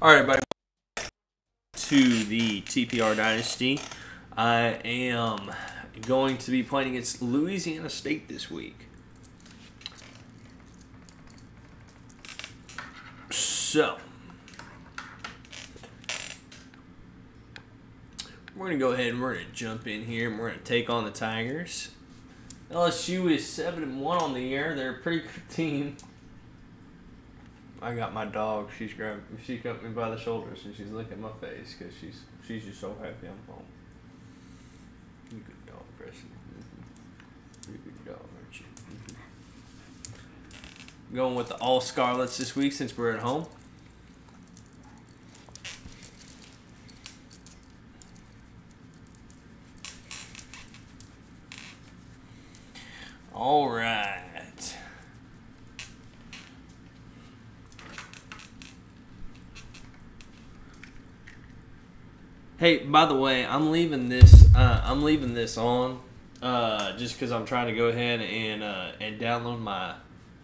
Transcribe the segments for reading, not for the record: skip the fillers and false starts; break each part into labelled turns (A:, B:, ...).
A: Alright, everybody, to the TPR Dynasty. I am going to be playing against Louisiana State this week. So, we're going to go ahead and we're going to jump in here and we're going to take on the Tigers. LSU is 7-1 on the year. They're a pretty good team. I got my dog. She got me by the shoulders and she's licking my face because she's just so happy I'm home. You good dog, Preston. You good dog, aren't you? Going with the all Scarlets this week since we're at home. All right. Hey, by the way, I'm leaving this on just because I'm trying to go ahead and download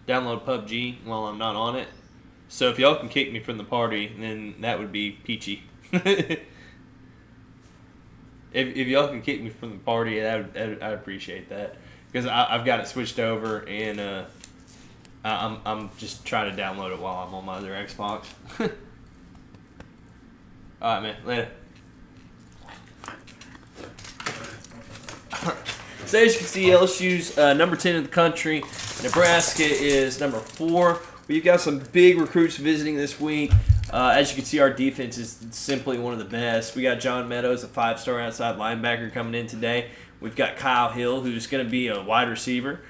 A: PUBG while I'm not on it. So if y'all can kick me from the party, then that would be peachy. if y'all can kick me from the party, I'd appreciate that because I've got it switched over and I'm just trying to download it while I'm on my other Xbox. All right, man. Later. So as you can see, LSU's number 10 in the country. Nebraska is number 4. We've got some big recruits visiting this week. As you can see, our defense is simply one of the best. We got John Meadows, a 5-star outside linebacker, coming in today. We've got Kyle Hill, who's going to be a wide receiver.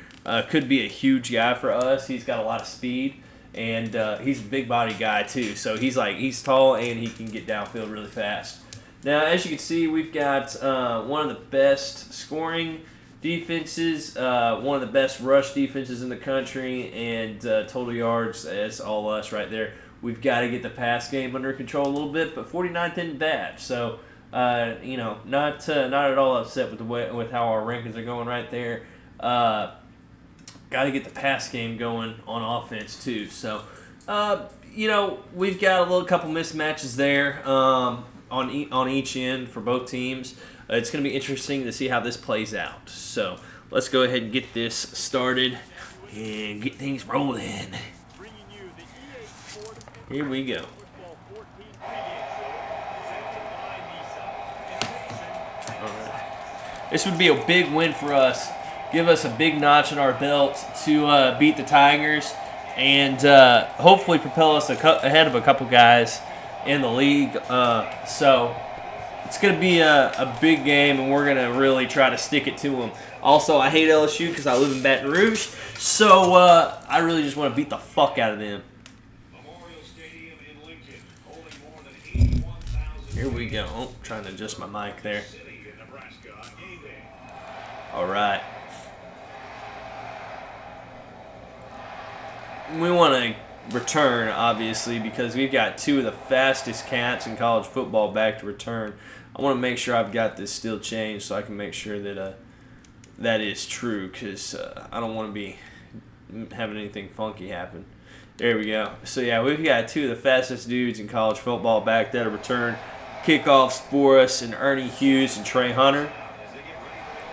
A: Could be a huge guy for us. He's got a lot of speed, and he's a big body guy too. So he's tall and he can get downfield really fast. Now, as you can see, we've got one of the best scoring defenses, one of the best rush defenses in the country, and total yards, that's all us right there. We've got to get the pass game under control a little bit, but 49th isn't bad. So, you know, not at all upset with how our rankings are going right there. Got to get the pass game going on offense too. So, you know, we've got a couple mismatches there on each end for both teams. It's going to be interesting to see how this plays out. So let's go ahead and get this started and get things rolling. Here we go. All right. This would be a big win for us. Give us a big notch in our belt to beat the Tigers and hopefully propel us ahead of a couple guys in the league. So it's going to be a big game, and we're going to really try to stick it to them. Also, I hate LSU because I live in Baton Rouge, so I really just want to beat the fuck out of them. Here we go. Oh, trying to adjust my mic there. All right. We want to return, obviously, because we've got two of the fastest cats in college football back to return. I want to make sure I've got this still changed so I can make sure that that is true, because I don't want to be having anything funky happen. There we go. So yeah, we've got two of the fastest dudes in college football back there to return kickoffs for us, and Ernie Hughes and Trey Hunter.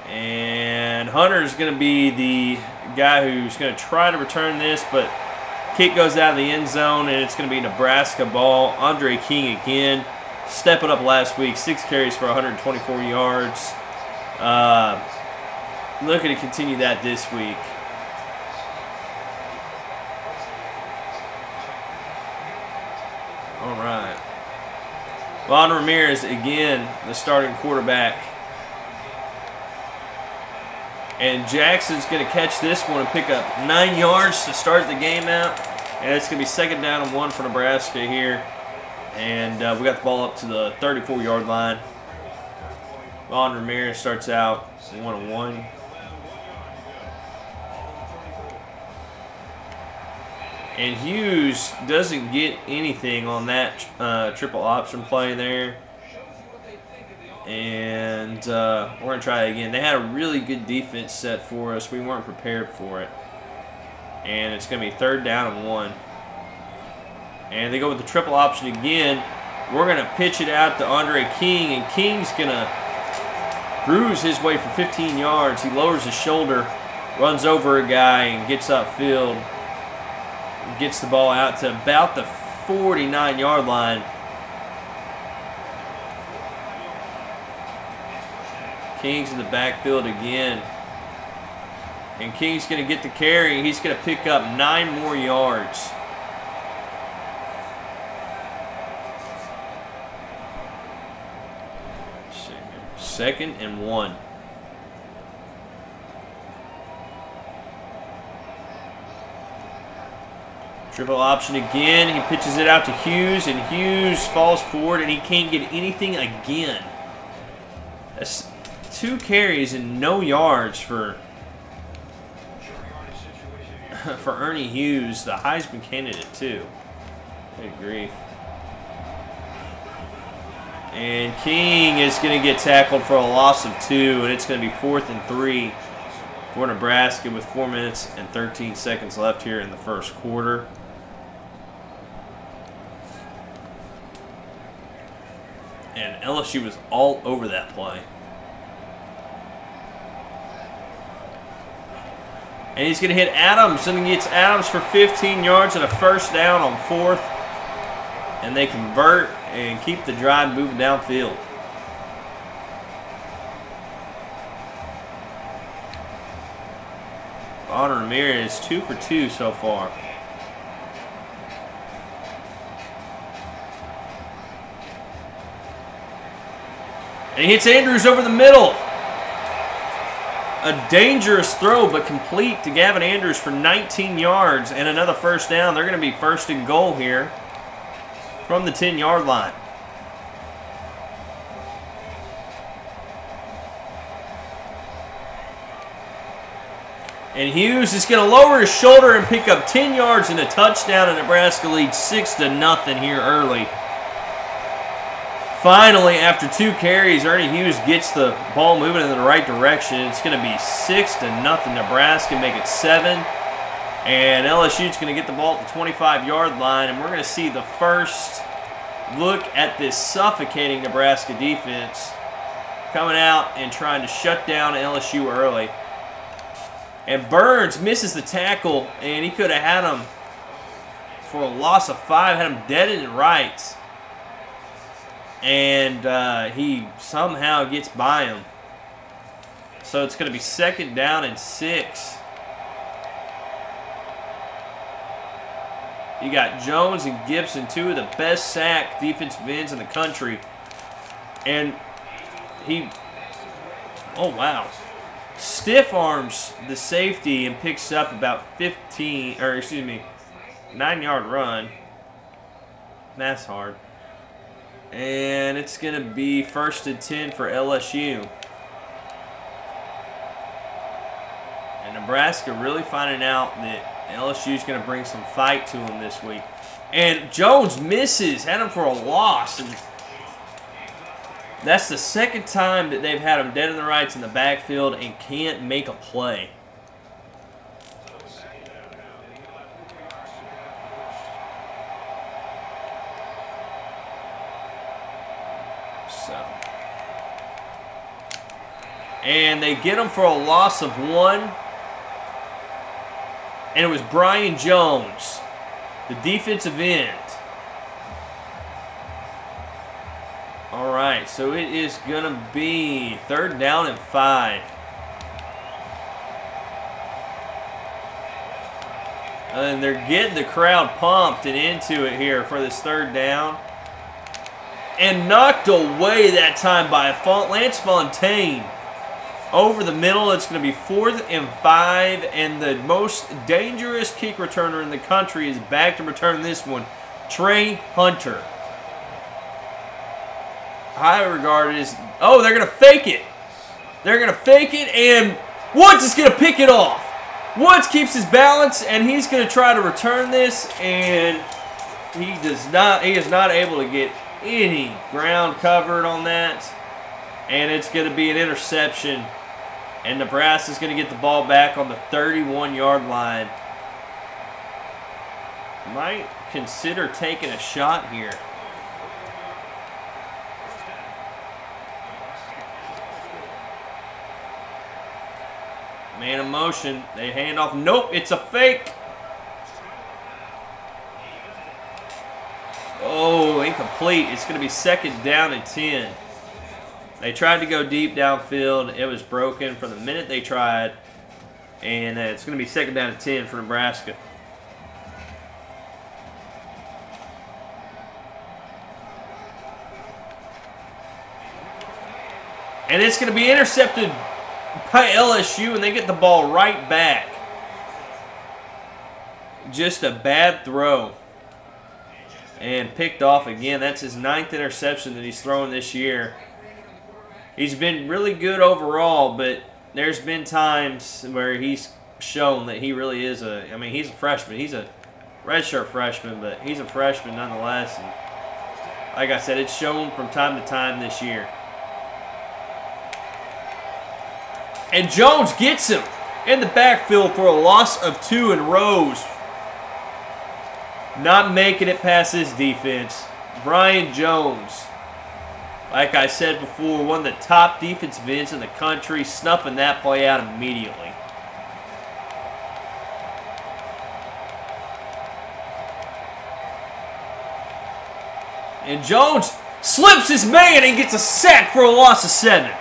A: And Hunter is going to be the guy who's going to try to return this, but kick goes out of the end zone, and it's going to be Nebraska ball. Andre King again, stepping up last week, 6 carries for 124 yards. Looking to continue that this week. All right. Von Ramirez again, the starting quarterback. And Jackson's going to catch this one and pick up 9 yards to start the game out. And it's going to be 2nd down and 1 for Nebraska here. And we got the ball up to the 34-yard line. Von Ramirez starts out 1-1. And Hughes doesn't get anything on that triple option play there. And we're going to try it again. They had a really good defense set for us. We weren't prepared for it. And it's going to be 3rd down and 1. And they go with the triple option again. We're going to pitch it out to Andre King, and King's going to bruise his way for 15 yards. He lowers his shoulder, runs over a guy, and gets upfield. Gets the ball out to about the 49-yard line. King's in the backfield again. And King's going to get the carry. He's going to pick up 9 more yards. Second and 1. Triple option again. He pitches it out to Hughes, and Hughes falls forward, and he can't get anything again. That's 2 carries and no yards for Ernie Hughes, the Heisman candidate too. Good grief. And King is going to get tackled for a loss of 2, and it's going to be 4th and 3 for Nebraska with 4 minutes and 13 seconds left here in the first quarter. And LSU was all over that play. And he's going to hit Adams, and he gets Adams for 15 yards and a first down on 4th. And they convert and keep the drive moving downfield. Honor Ramirez 2 for 2 so far. And he hits Andrews over the middle. A dangerous throw, but complete to Gavin Andrews for 19 yards and another first down. They're going to be first and goal here from the 10-yard line. And Hughes is going to lower his shoulder and pick up 10 yards and a touchdown, and Nebraska leads 6-0 here early. Finally, after 2 carries, Ernie Hughes gets the ball moving in the right direction. It's going to be 6-0 Nebraska, make it 7. And LSU's going to get the ball at the 25-yard line, and we're going to see the first look at this suffocating Nebraska defense coming out and trying to shut down LSU early. And Burns misses the tackle, and he could have had him for a loss of 5, had him dead in right. And he somehow gets by him. So it's going to be 2nd down and 6. You got Jones and Gibson, 2 of the best sack defensive ends in the country. And he, oh wow, stiff arms the safety and picks up about 9-yard run. That's hard. And it's going to be 1st and 10 for LSU. And Nebraska really finding out that LSU is going to bring some fight to them this week. And Jones misses, had him for a loss. And that's the 2nd time that they've had him dead in the rights in the backfield and can't make a play. And they get him for a loss of 1. And it was Brian Jones, the defensive end. All right, so it is going to be 3rd down and 5. And they're getting the crowd pumped and into it here for this 3rd down. And knocked away that time by Lance Fontaine. Over the middle, it's going to be 4th and 5, and the most dangerous kick returner in the country is back to return this one, Trey Hunter. High regarded as, oh, they're going to fake it. They're going to fake it, and Woods is going to pick it off. Woods keeps his balance, and he's going to try to return this, and he is not able to get any ground covered on that, and it's going to be an interception. And Nebraska's going to get the ball back on the 31-yard line. Might consider taking a shot here. Man in motion. They hand off. Nope, it's a fake. Oh, incomplete. It's going to be 2nd down and 10. They tried to go deep downfield. It was broken from the minute they tried. And it's going to be 2nd down and 10 for Nebraska. And it's going to be intercepted by LSU, and they get the ball right back. Just a bad throw. And picked off again. That's his 9th interception that he's thrown this year. He's been really good overall, but there's been times where he's shown that he really is a, I mean, he's a freshman. He's a redshirt freshman, but he's a freshman nonetheless. And like I said, it's shown from time to time this year. And Jones gets him in the backfield for a loss of 2 in rows. Not making it past this defense. Brian Jones, like I said before, one of the top defensive ends in the country, snuffing that play out immediately. And Jones slips his man and gets a sack for a loss of 7.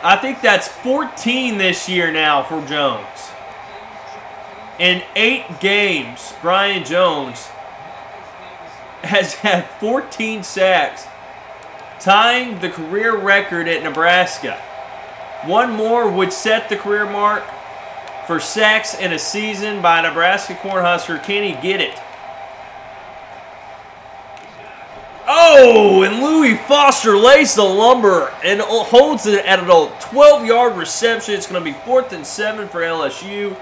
A: I think that's 14 this year now for Jones. In 8 games, Brian Jones has had 14 sacks, tying the career record at Nebraska. One more would set the career mark for sacks in a season by a Nebraska Cornhusker. Can he get it? Oh, and Louis Foster lays the lumber and holds it at a 12-yard reception. It's going to be 4th and 7 for LSU.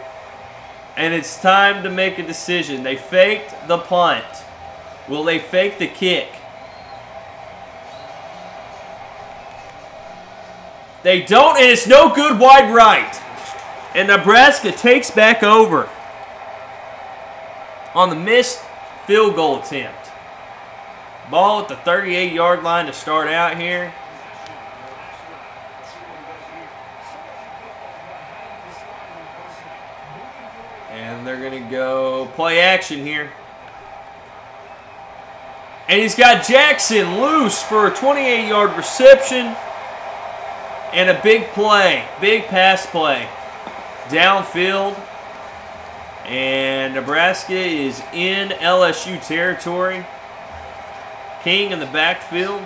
A: And it's time to make a decision. They faked the punt. Will they fake the kick? They don't, and it's no good wide right. And Nebraska takes back over on the missed field goal attempt. Ball at the 38-yard line to start out here. And they're going to go play action here. And he's got Jackson loose for a 28-yard reception. And a big play, big pass play. Downfield. And Nebraska is in LSU territory. King in the backfield.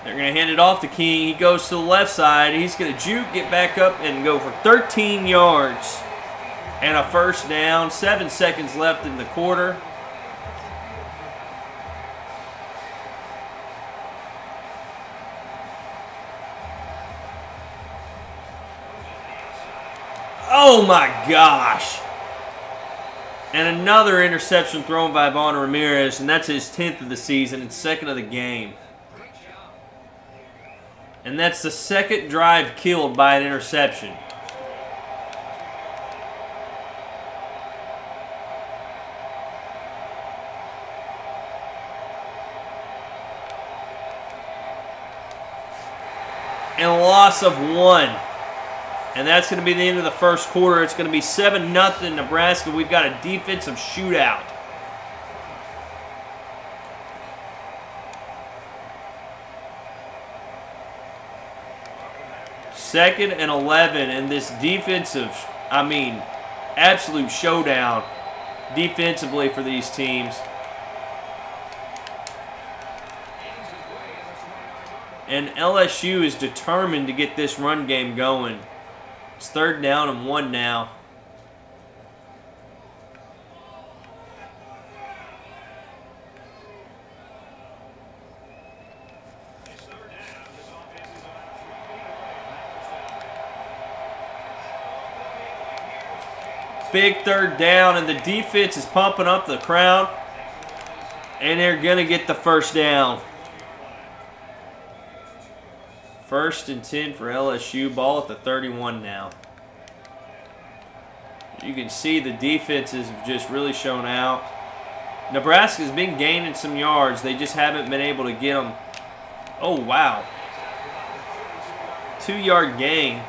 A: They're going to hand it off to King. He goes to the left side. He's going to juke, get back up, and go for 13 yards. And a first down. 7 seconds left in the quarter. Oh my gosh. And another interception thrown by Vaughn Ramirez, and that's his 10th of the season and 2nd of the game. And that's the 2nd drive killed by an interception. And a loss of 1. And that's going to be the end of the first quarter. It's going to be 7-0 Nebraska. We've got a defensive shootout. Second and 11, and this defensive, I mean, absolute showdown defensively for these teams. And LSU is determined to get this run game going. It's 3rd down and 1 now. Big 3rd down, and the defense is pumping up the crowd. And they're going to get the first down. 1st and 10 for LSU. Ball at the 31 now. You can see the defenses have just really shown out. Nebraska's been gaining some yards. They just haven't been able to get them. Oh, wow. 2-yard gain.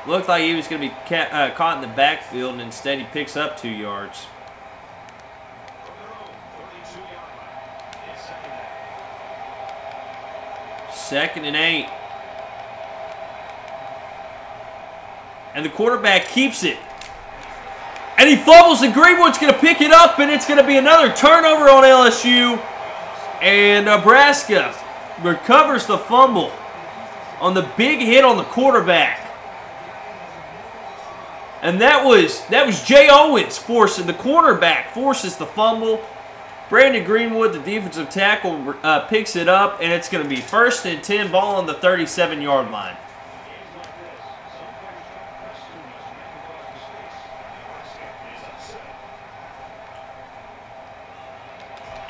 A: Looked like he was going to be caught in the backfield, and instead he picks up 2 yards. Second and 8. And the quarterback keeps it. And he fumbles, and Greenwood's going to pick it up, and it's going to be another turnover on LSU. And Nebraska recovers the fumble on the big hit on the quarterback. And that was Jay Owens forcing the quarterback, forces the fumble. Brandon Greenwood, the defensive tackle, picks it up, and it's going to be 1st and 10, ball on the 37-yard line.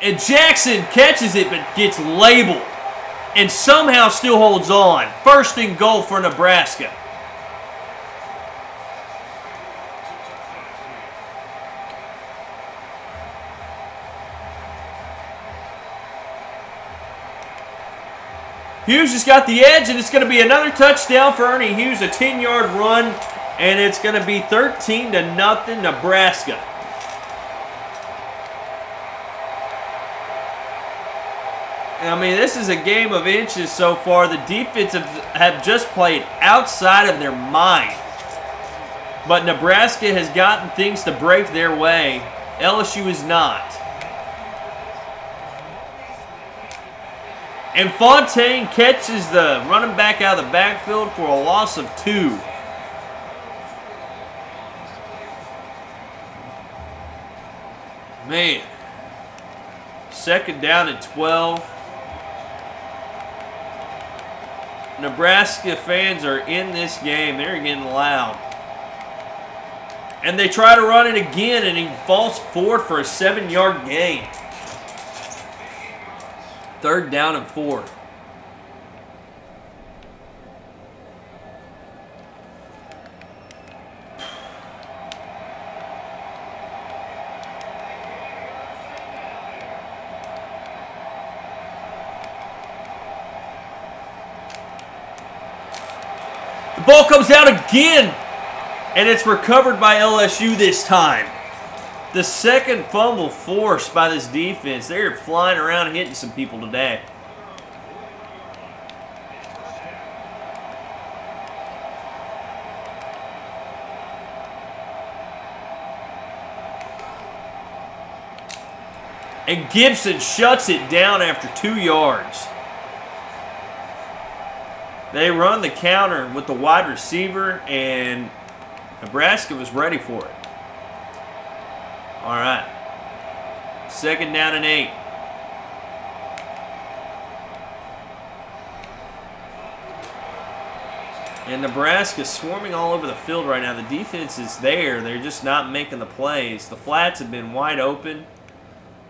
A: And Jackson catches it but gets labeled and somehow still holds on. 1st and goal for Nebraska. Hughes has got the edge, and it's going to be another touchdown for Ernie Hughes, a 10-yard run, and it's going to be 13-0 Nebraska. I mean, this is a game of inches so far. The defensive have just played outside of their mind. But Nebraska has gotten things to break their way. LSU is not. And Fontaine catches the running back out of the backfield for a loss of 2. Man. 2nd down and 12. Nebraska fans are in this game. They're getting loud. And they try to run it again, and he falls forward for a 7-yard gain. 3rd down and 4. The ball comes out again, and it's recovered by LSU this time. The 2nd fumble forced by this defense. They're flying around and hitting some people today. And Gibson shuts it down after 2 yards. They run the counter with the wide receiver, and Nebraska was ready for it. All right. 2nd down and 8. And Nebraska swarming all over the field right now. The defense is there. They're just not making the plays. The flats have been wide open.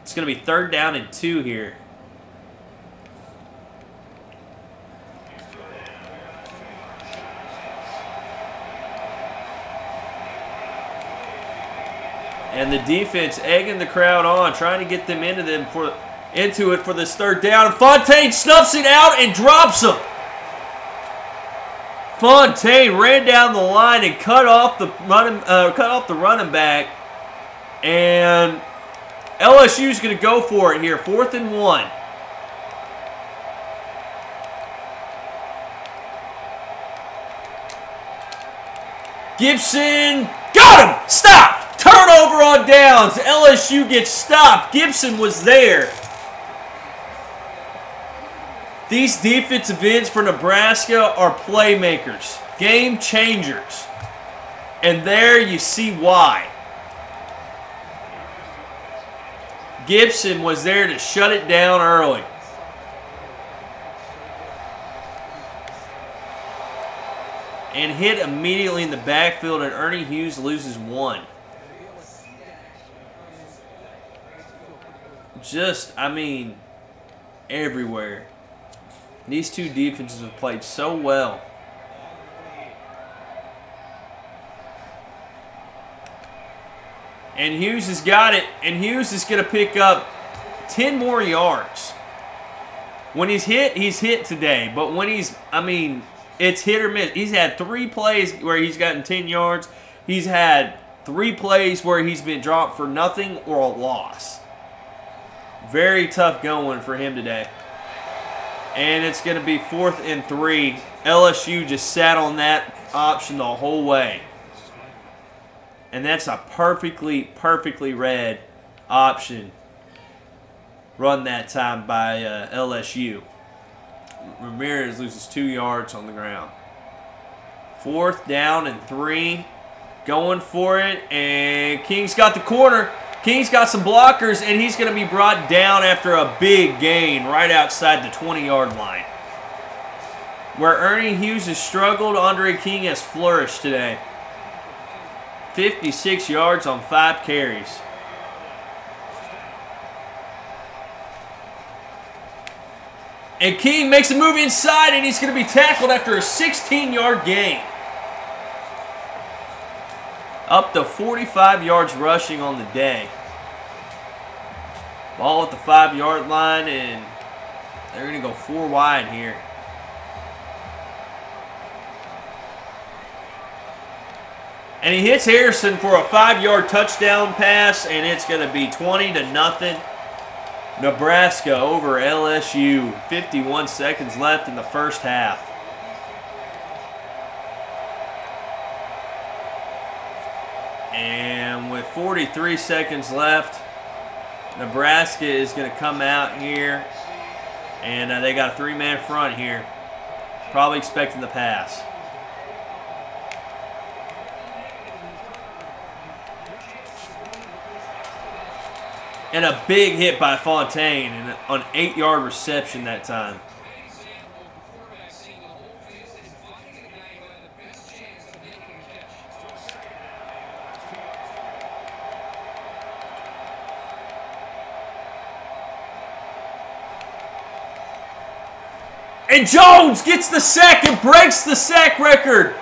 A: It's going to be 3rd down and 2 here. And the defense egging the crowd on, trying to get them into it for this 3rd down. And Fontaine snuffs it out and drops him. Fontaine ran down the line and cut off the running back. And LSU's going to go for it here. 4th and 1. Gibson got him. Stop. Turnover on downs. LSU gets stopped. Gibson was there. These defensive ends for Nebraska are playmakers, game changers. And there you see why. Gibson was there to shut it down early. And hit immediately in the backfield, and Ernie Hughes loses 1. I mean, everywhere. These two defenses have played so well. And Hughes has got it. And Hughes is going to pick up 10 more yards. When he's hit today. But when he's, I mean, it's hit or miss. He's had 3 plays where he's gotten 10 yards. He's had 3 plays where he's been dropped for nothing or a loss. Very tough going for him today. And it's going to be 4th and 3. LSU just sat on that option the whole way. And that's a perfectly read option run that time by LSU. Ramirez loses 2 yards on the ground. 4th down and 3. Going for it. And King's got the corner. King's got some blockers, and he's going to be brought down after a big gain right outside the 20-yard line. Where Ernie Hughes has struggled, Andre King has flourished today. 56 yards on 5 carries. And King makes a move inside, and he's going to be tackled after a 16-yard gain. Up to 45 yards rushing on the day. Ball at the 5-yard line, and they're going to go 4 wide here. And he hits Harrison for a 5-yard touchdown pass, and it's going to be 20-0. Nebraska over LSU. 51 seconds left in the first half. And with 43 seconds left, Nebraska is going to come out here. And they got a 3-man front here. Probably expecting the pass. And a big hit by Fontaine and an 8-yard reception that time. And Jones gets the sack and breaks the sack record.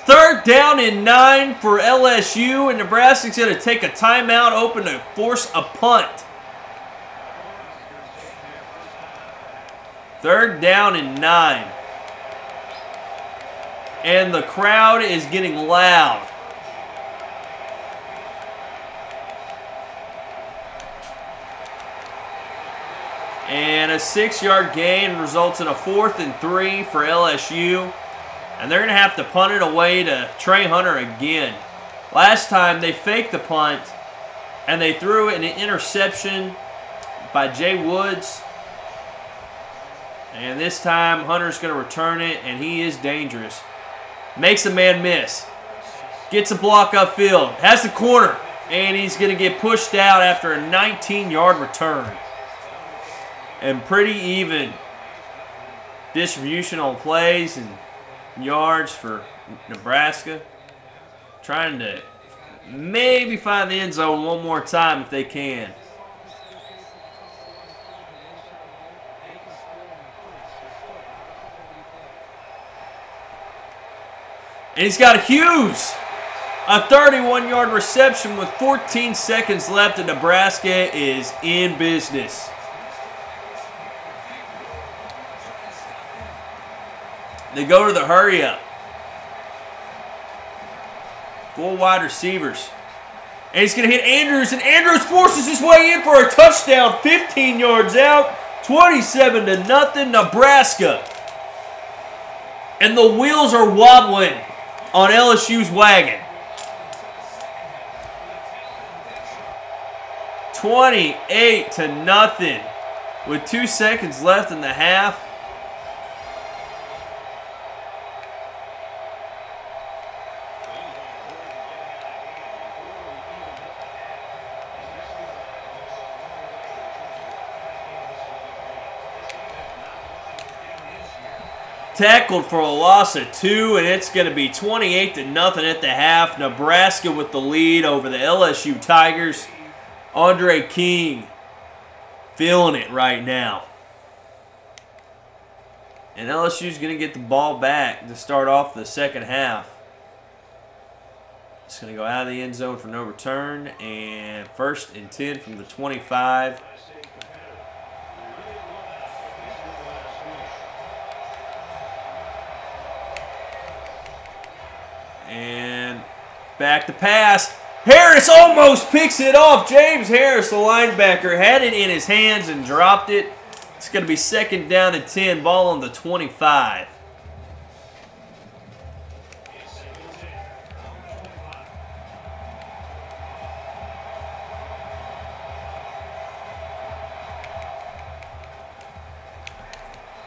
A: 3rd down and 9 for LSU, and Nebraska's going to take a timeout open to force a punt. 3rd down and 9. And the crowd is getting loud. And a 6-yard gain results in a 4th and 3 for LSU. And they're going to have to punt it away to Trey Hunter again. Last time they faked the punt and they threw an interception by Jay Woods. And this time Hunter's going to return it, and he is dangerous. Makes a man miss. Gets a block upfield. Has the corner. And he's going to get pushed out after a 19-yard return. And pretty even distribution on plays and yards for Nebraska. Trying to maybe find the end zone one more time if they can. And he's got Hughes. A 31-yard reception with 14 seconds left, and Nebraska is in business. They go to the hurry up. 4 wide receivers. And he's going to hit Andrews, and Andrews forces his way in for a touchdown. 15 yards out. 27-0 Nebraska. And the wheels are wobbling on LSU's wagon. 28-0 with 2 seconds left in the half. Tackled for a loss of 2, and it's going to be 28-0 at the half. Nebraska with the lead over the LSU Tigers. Andre King feeling it right now. And LSU's going to get the ball back to start off the second half. It's going to go out of the end zone for no return. And 1st and 10 from the 25. And back to pass. Harris almost picks it off. James Harris, the linebacker, had it in his hands and dropped it. It's going to be 2nd down and 10. Ball on the 25.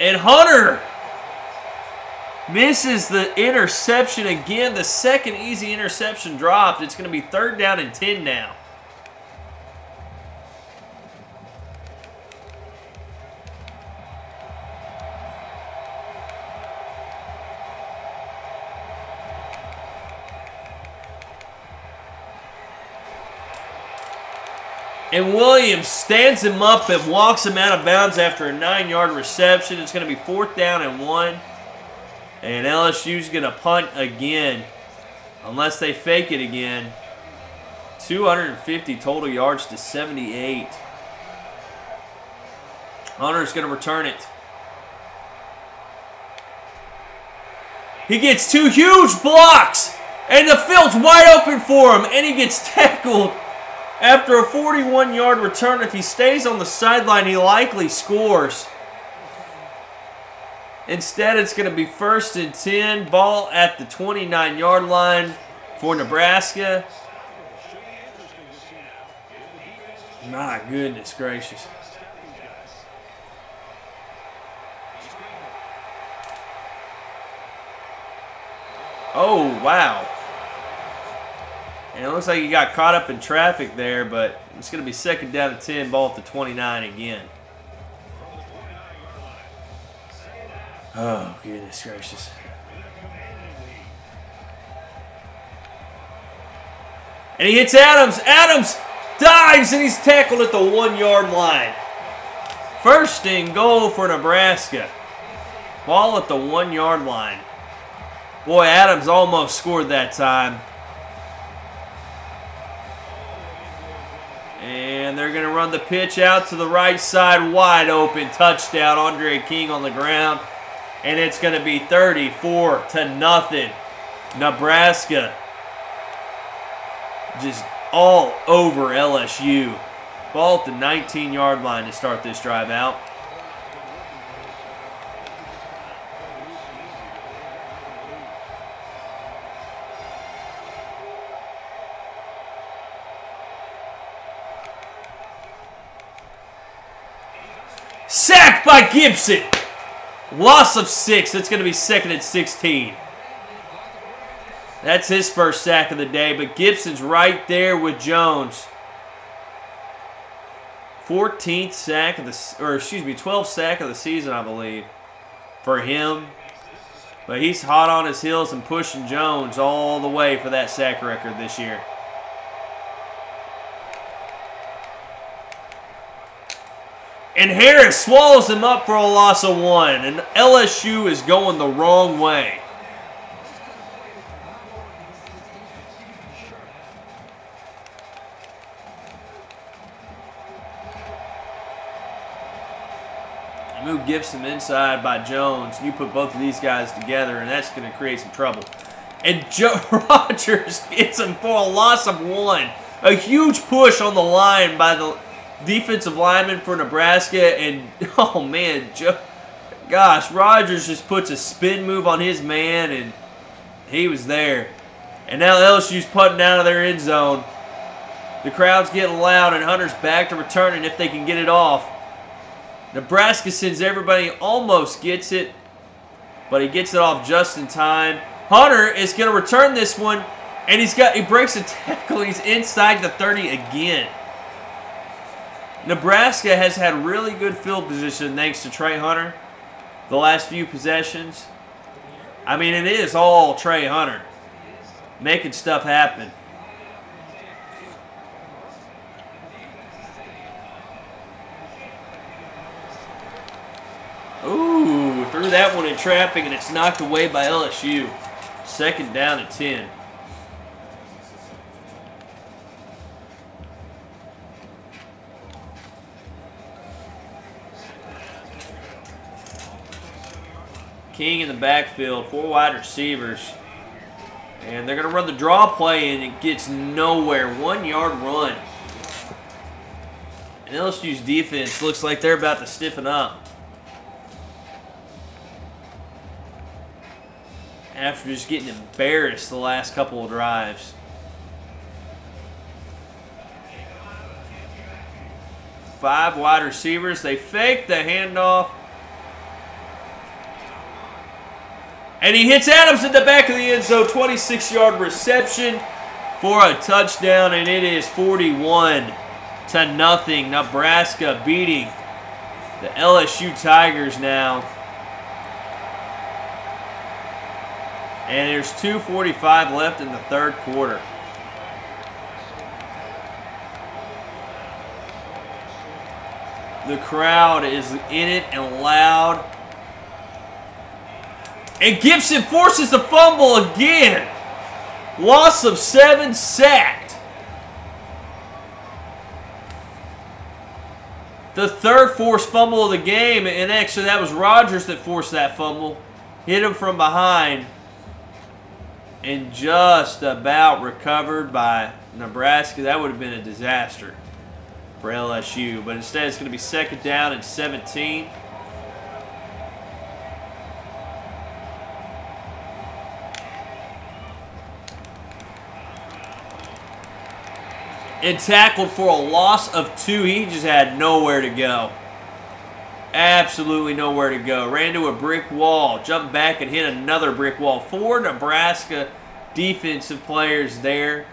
A: And Hunter misses the interception again. The 2nd easy interception dropped. It's going to be 3rd down and 10 now. And Williams stands him up and walks him out of bounds after a 9-yard reception. It's going to be 4th down and 1. And LSU's going to punt again, unless they fake it again. 250 total yards to 78. Hunter's going to return it. He gets 2 huge blocks, and the field's wide open for him, and he gets tackled after a 41-yard return. If he stays on the sideline, he likely scores. Instead, it's going to be 1st and 10. Ball at the 29-yard line for Nebraska. My goodness gracious. Oh, wow. And it looks like he got caught up in traffic there, but it's going to be 2nd down and 10. Ball at the 29 again. Oh, goodness gracious. And he hits Adams. Adams dives, and he's tackled at the 1-yard line. 1st and goal for Nebraska. Ball at the 1-yard line. Boy, Adams almost scored that time. And they're going to run the pitch out to the right side, wide open. Touchdown, Andre King on the ground. And it's going to be 34-0. Nebraska just all over LSU. Ball at the 19-yard line to start this drive out. Sacked by Gibson. Loss of 6. It's going to be 2nd and 16. That's his first sack of the day, but Gibson's right there with Jones. 14th sack of the, or excuse me, 12th sack of the season, I believe, for him. But he's hot on his heels and pushing Jones all the way for that sack record this year. And Harris swallows him up for a loss of 1. And LSU is going the wrong way. You move Gibson inside by Jones. You put both of these guys together, and that's going to create some trouble. And Joe Rogers gets him for a loss of 1. A huge push on the line by the defensive lineman for Nebraska, and oh man, Rogers just puts a spin move on his man, and he was there. And now LSU's putting out of their end zone. The crowd's getting loud, and Hunter's back to returning if they can get it off. Nebraska sends everybody, almost gets it, but he gets it off just in time. Hunter is going to return this one, and he breaks a tackle, and he's inside the 30 again. Nebraska has had really good field position thanks to Trey Hunter the last few possessions. I mean, it is all Trey Hunter making stuff happen. Ooh, threw that one in traffic, and it's knocked away by LSU. 2nd down and 10. King in the backfield, 4 wide receivers. And they're going to run the draw play, and it gets nowhere. 1-yard run. And LSU's defense looks like they're about to stiffen up. After just getting embarrassed the last couple of drives. 5 wide receivers. They fake the handoff. And he hits Adams in the back of the end zone. 26-yard reception for a touchdown. And it is 41-0. Nebraska beating the LSU Tigers now. And there's 2:45 left in the third quarter. The crowd is in it and loud. And Gibson forces the fumble again. Loss of 7, sacked. The third forced fumble of the game, and actually that was Rogers that forced that fumble. Hit him from behind. And just about recovered by Nebraska. That would have been a disaster for LSU. But instead it's going to be 2nd down and 17. And tackled for a loss of 2. He just had nowhere to go. Absolutely nowhere to go. Ran to a brick wall. Jumped back and hit another brick wall. 4 Nebraska defensive players there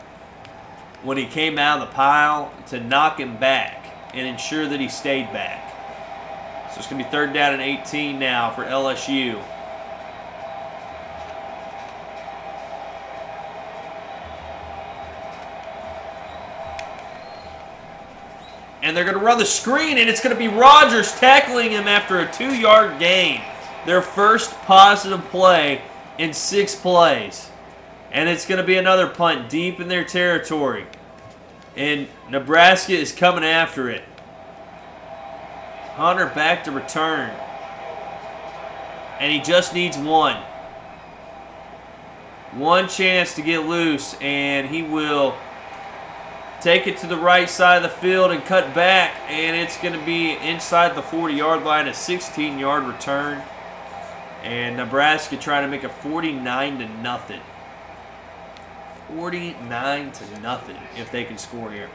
A: when he came out of the pile to knock him back and ensure that he stayed back. So it's going to be 3rd down and 18 now for LSU. And they're going to run the screen, and it's going to be Rogers tackling him after a 2-yard gain. Their first positive play in 6 plays. And it's going to be another punt deep in their territory. And Nebraska is coming after it. Hunter back to return. And he just needs one. One chance to get loose, and he will take it to the right side of the field and cut back, and it's going to be inside the 40-yard line, a 16-yard return. And Nebraska trying to make it 49-0. 49-0 if they can score here.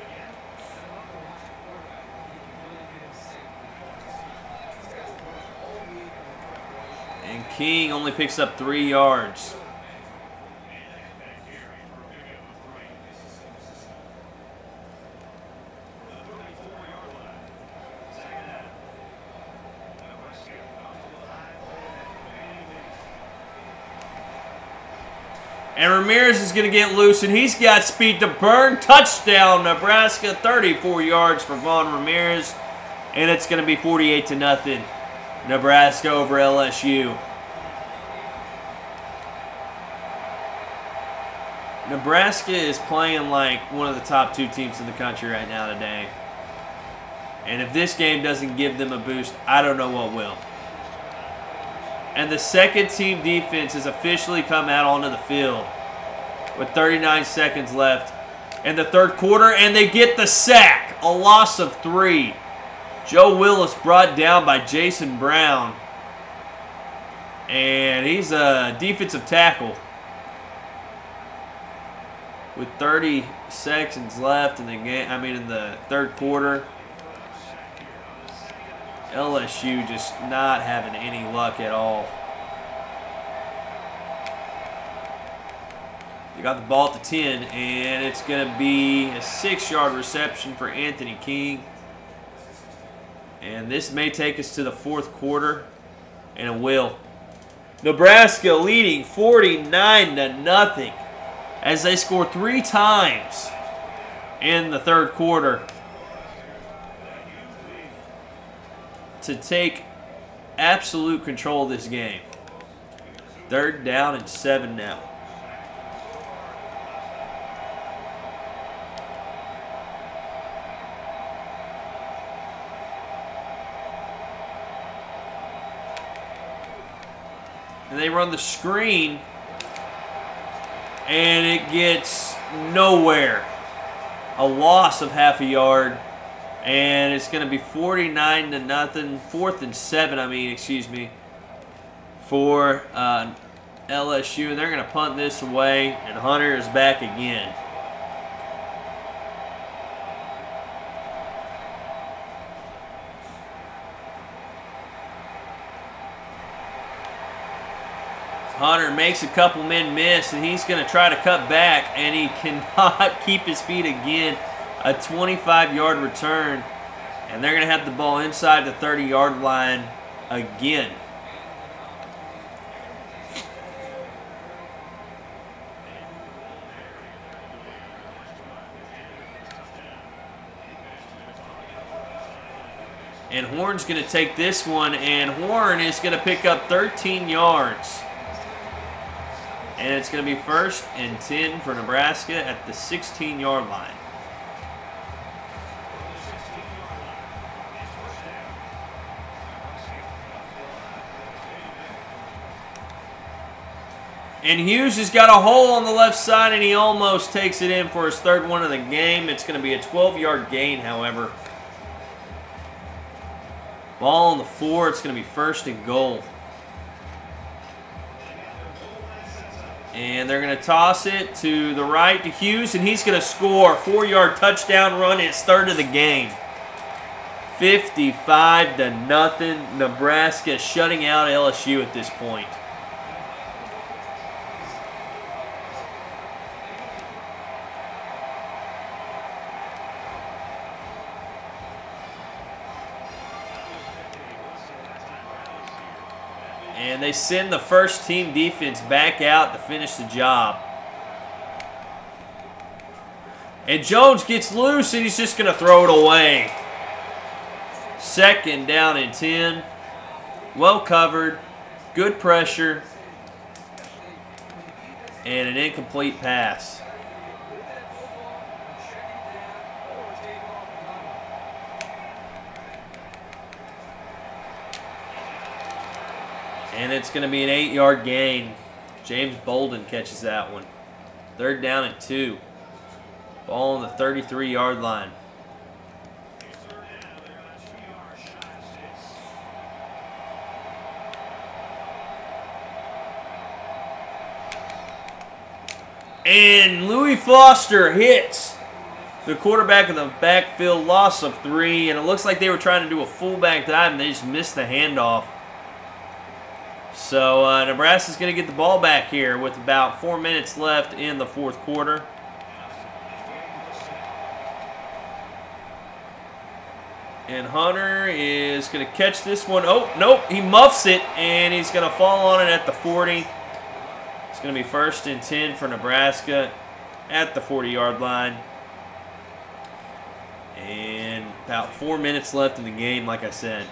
A: And King only picks up 3 yards. And Ramirez is going to get loose, and he's got speed to burn. Touchdown, Nebraska. 34 yards for Vaughn Ramirez. And it's going to be 48-0. Nebraska over LSU. Nebraska is playing like one of the top 2 teams in the country right now today. And if this game doesn't give them a boost, I don't know what will. And the second team defense has officially come out onto the field with 39 seconds left in the third quarter, and they get the sack. A loss of 3. Joe Willis brought down by Jason Brown. And he's a defensive tackle. With 30 seconds left in the game, in the third quarter. LSU just not having any luck at all. They got the ball at the 10, and it's going to be a 6-yard reception for Anthony King. And this may take us to the fourth quarter, and it will. Nebraska leading 49-0 as they score 3 times in the third quarter to take absolute control of this game. 3rd down and 7 now. And they run the screen. And it gets nowhere. A loss of half a yard. And it's going to be 49-0. 4th and 7, excuse me. For LSU. And they're going to punt this away. And Hunter is back again. Hunter makes a couple men miss, and he's going to try to cut back, and he cannot keep his feet again. A 25-yard return, and they're going to have the ball inside the 30-yard line again. And Horn's going to take this one, and Horn is going to pick up 13 yards. And it's going to be 1st and 10 for Nebraska at the 16-yard line. And Hughes has got a hole on the left side, and he almost takes it in for his 3rd one of the game. It's going to be a 12-yard gain, however. Ball on the 4. It's going to be 1st and goal. And they're going to toss it to the right to Hughes, and he's going to score. 4-yard touchdown run. It's 3rd of the game. 55-0. Nebraska shutting out LSU at this point. And they send the first-team defense back out to finish the job. And Jones gets loose, and he's just going to throw it away. 2nd down and 10. Well covered. Good pressure. And an incomplete pass. And it's going to be an 8-yard gain. James Bolden catches that one. 3rd down and 2. Ball on the 33-yard line. And Louis Foster hits the quarterback in the backfield, loss of 3. And it looks like they were trying to do a fullback dive, and they just missed the handoff. So Nebraska's going to get the ball back here with about 4 minutes left in the 4th quarter. And Hunter is going to catch this one. Oh, nope, he muffs it, and he's going to fall on it at the 40. It's going to be 1st and 10 for Nebraska at the 40-yard line. And about 4 minutes left in the game, like I said.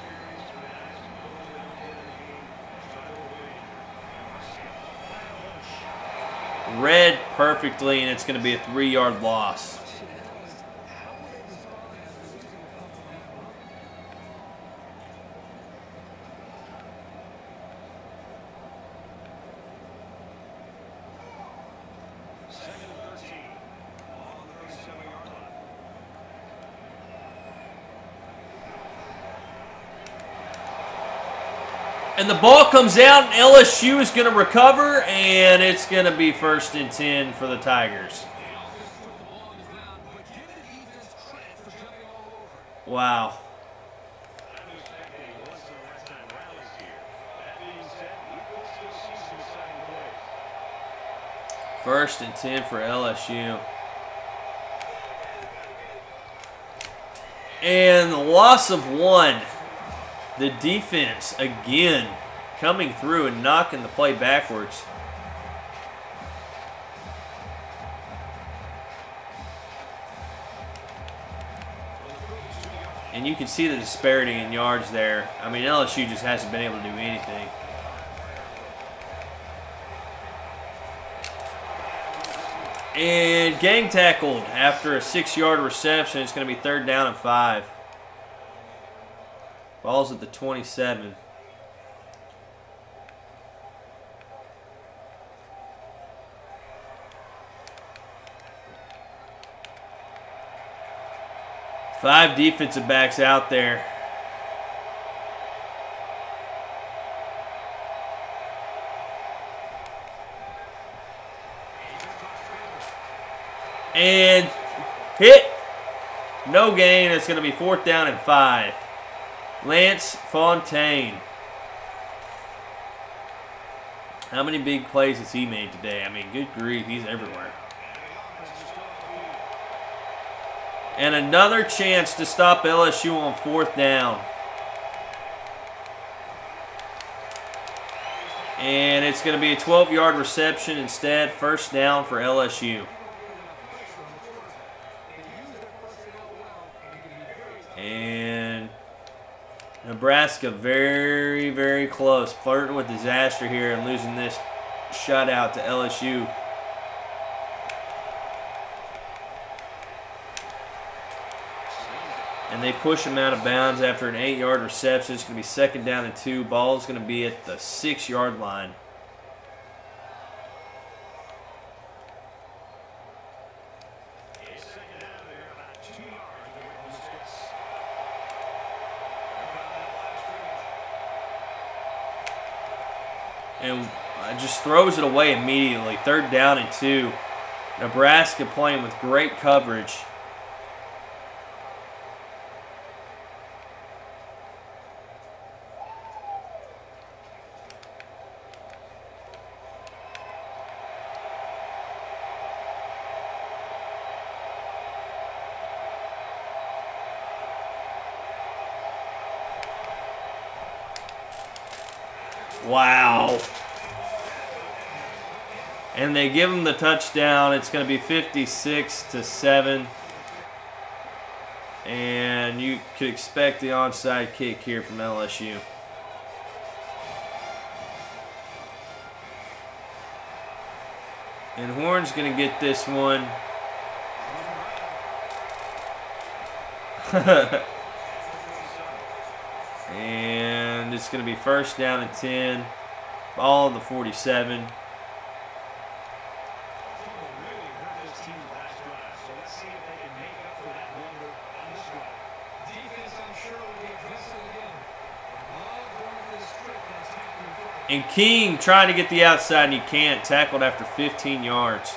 A: Read perfectly, and it's going to be a 3-yard loss. And the ball comes out, and LSU is going to recover, and it's going to be 1st and 10 for the Tigers. Wow. First and 10 for LSU. And the loss of 1. The defense, again, coming through and knocking the play backwards. And you can see the disparity in yards there. I mean, LSU just hasn't been able to do anything. And gang tackled after a 6-yard reception. It's going to be 3rd down and 5. Ball's at the 27. 5 defensive backs out there. And hit. No gain. It's going to be 4th down and 5. Lance Fontaine. How many big plays has he made today? I mean, good grief, he's everywhere. And another chance to stop LSU on 4th down. And it's going to be a 12-yard reception instead. 1st down for LSU. And Nebraska very, very close. Flirting with disaster here and losing this shutout to LSU. And they push him out of bounds after an 8-yard reception. It's going to be 2nd down and 2. Ball's going to be at the 6-yard line. And just throws it away immediately. 3rd down and 2. Nebraska playing with great coverage. Wow. And they give him the touchdown. It's going to be 56-7. And you could expect the onside kick here from LSU. And Horn's going to get this one. And it's going to be 1st down and 10. Ball on the 47. And King trying to get the outside, and he can't. Tackled after 15 yards.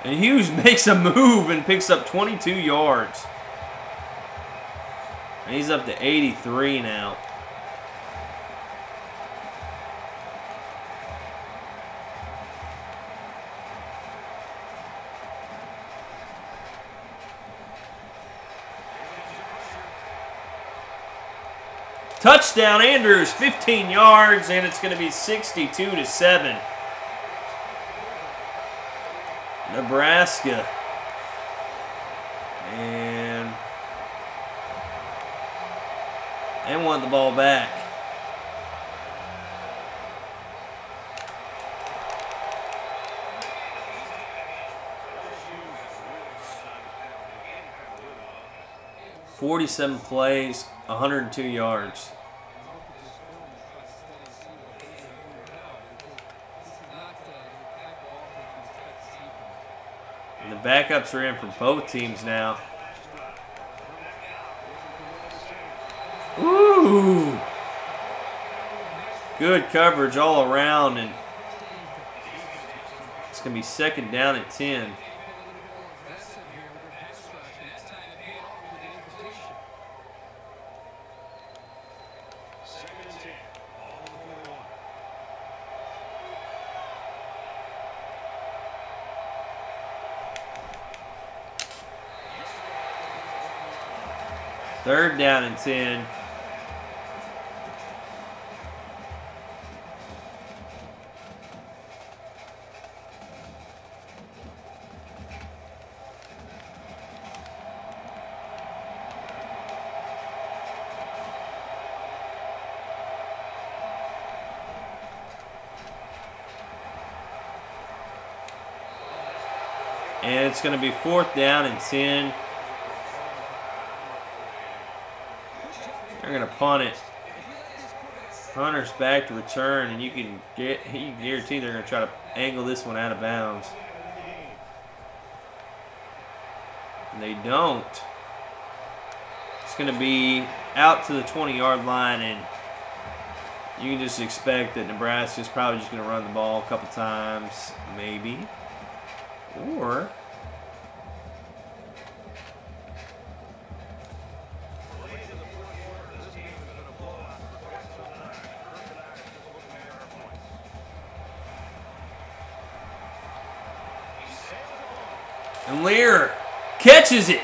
A: And Hughes makes a move and picks up 22 yards. And he's up to 83 now. Touchdown, Andrews, 15 yards, and it's going to be 62-7. Nebraska. And they want the ball back. "47 plays, 102 yards. And the backups are in for both teams now. Ooh! Good coverage all around, and it's going to be 2nd down and 10. Third down and 10. And it's going to be 4th down and 10. They're going to punt it. Hunter's back to return, and you can guarantee they're going to try to angle this one out of bounds. And they don't. It's going to be out to the 20-yard line, and you can just expect that Nebraska's probably just going to run the ball a couple times, maybe. Or and Lear catches it.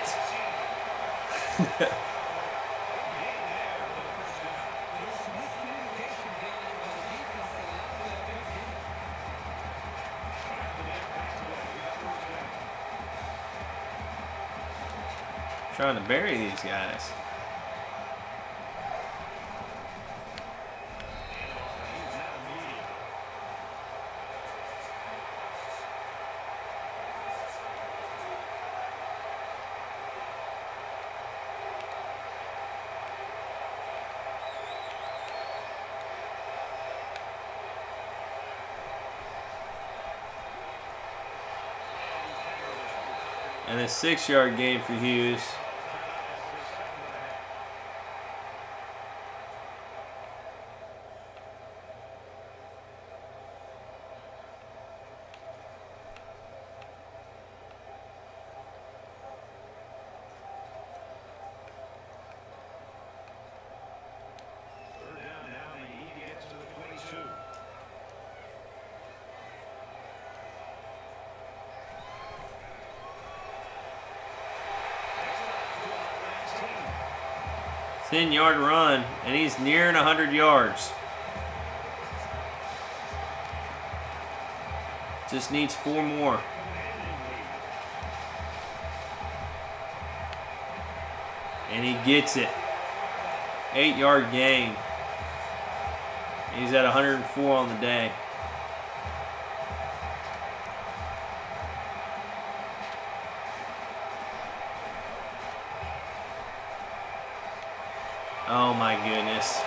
A: Trying to bury these guys. And a 6-yard gain for Hughes. Ten-yard run, and he's nearing 100 yards. Just needs 4 more. And he gets it. 8-yard gain. He's at 104 on the day. Oh my goodness.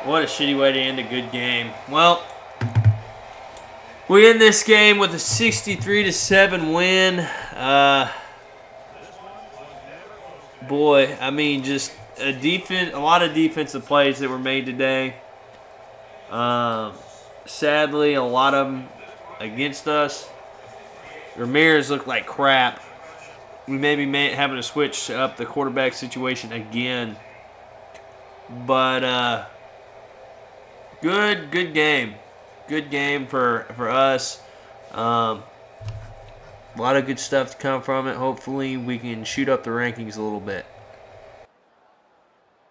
A: What a shitty way to end a good game. Well, we end this game with a 63-7 win. Boy, I mean, just a lot of defensive plays that were made today. Sadly, a lot of them against us. Ramirez looked like crap. We may be having to switch up the quarterback situation again. But good game. Good game for us. A lot of good stuff to come from it. Hopefully we can shoot up the rankings a little bit.